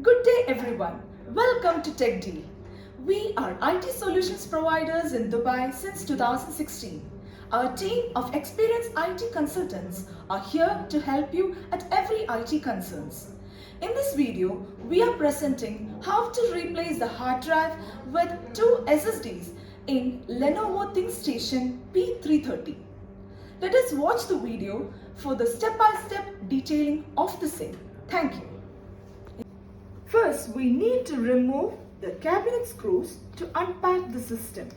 Good day everyone. Welcome to Tech Deal. We are IT solutions providers in Dubai since 2016. Our team of experienced IT consultants are here to help you at every IT concerns. In this video, we are presenting how to replace the hard drive with two SSDs in Lenovo ThinkStation P330. Let us watch the video for the step-by-step detailing of the same. Thank you. First, we need to remove the cabinet screws to unpack the system.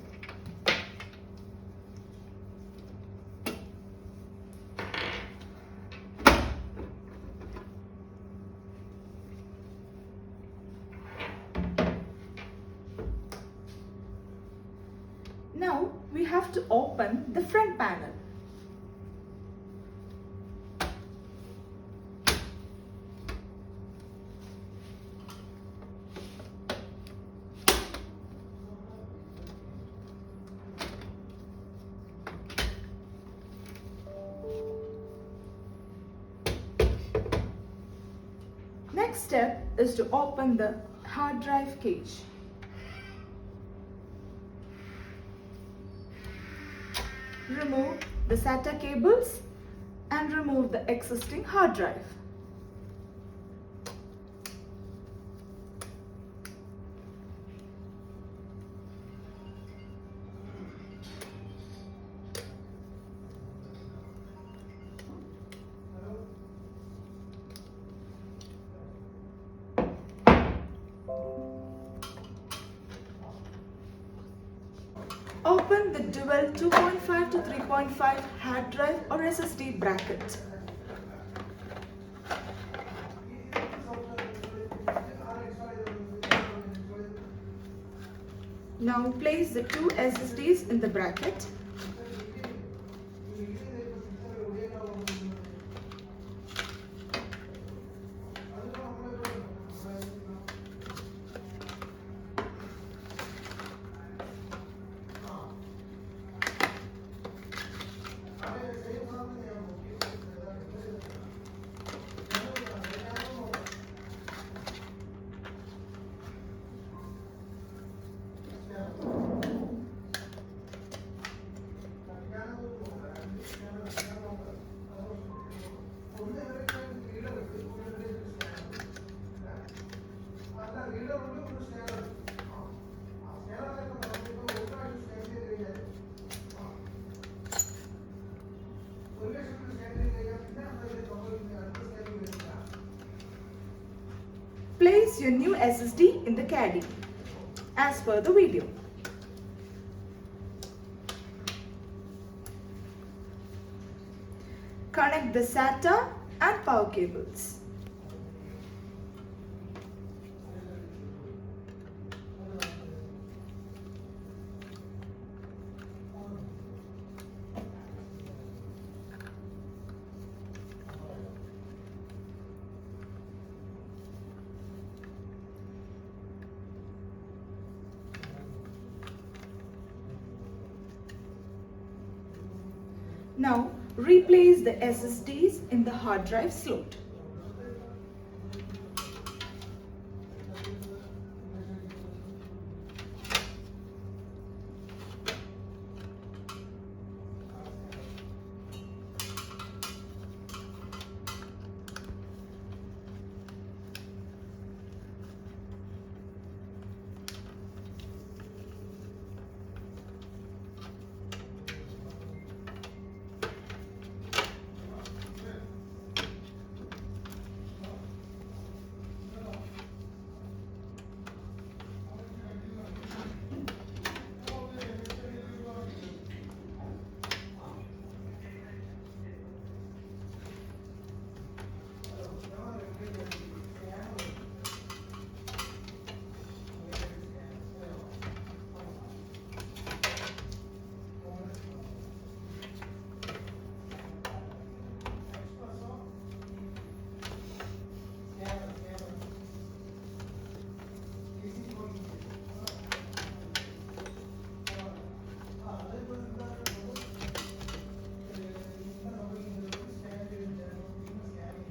Now, we have to open the front panel. Next step is to open the hard drive cage. Remove the SATA cables and remove the existing hard drive. Open the dual 2.5 to 3.5 hard drive or SSD bracket. Now place the two SSDs in the bracket. Place your new SSD in the caddy as per the video. Connect the SATA and power cables. Now, replace the SSDs in the hard drive slot.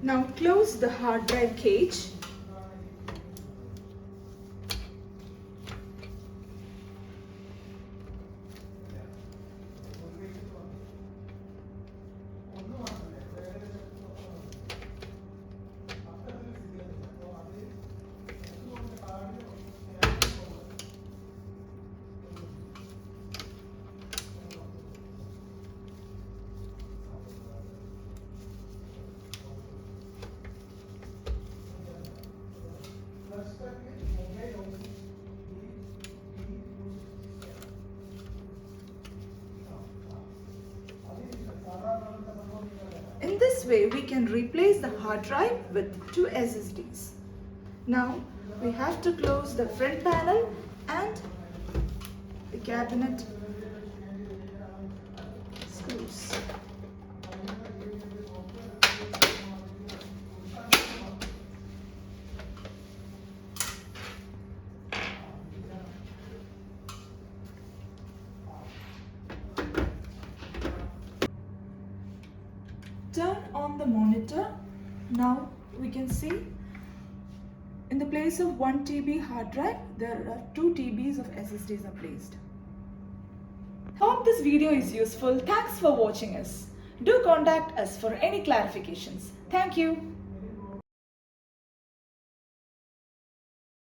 Now close the hard drive cage way we can replace the hard drive with 2 SSDs. Now we have to close the front panel and the cabinet screws. Turn on the monitor. Now we can see in the place of 1 TB hard drive, there are 2 TBs of SSDs are placed. Hope this video is useful. Thanks for watching us. Do contact us for any clarifications. Thank you.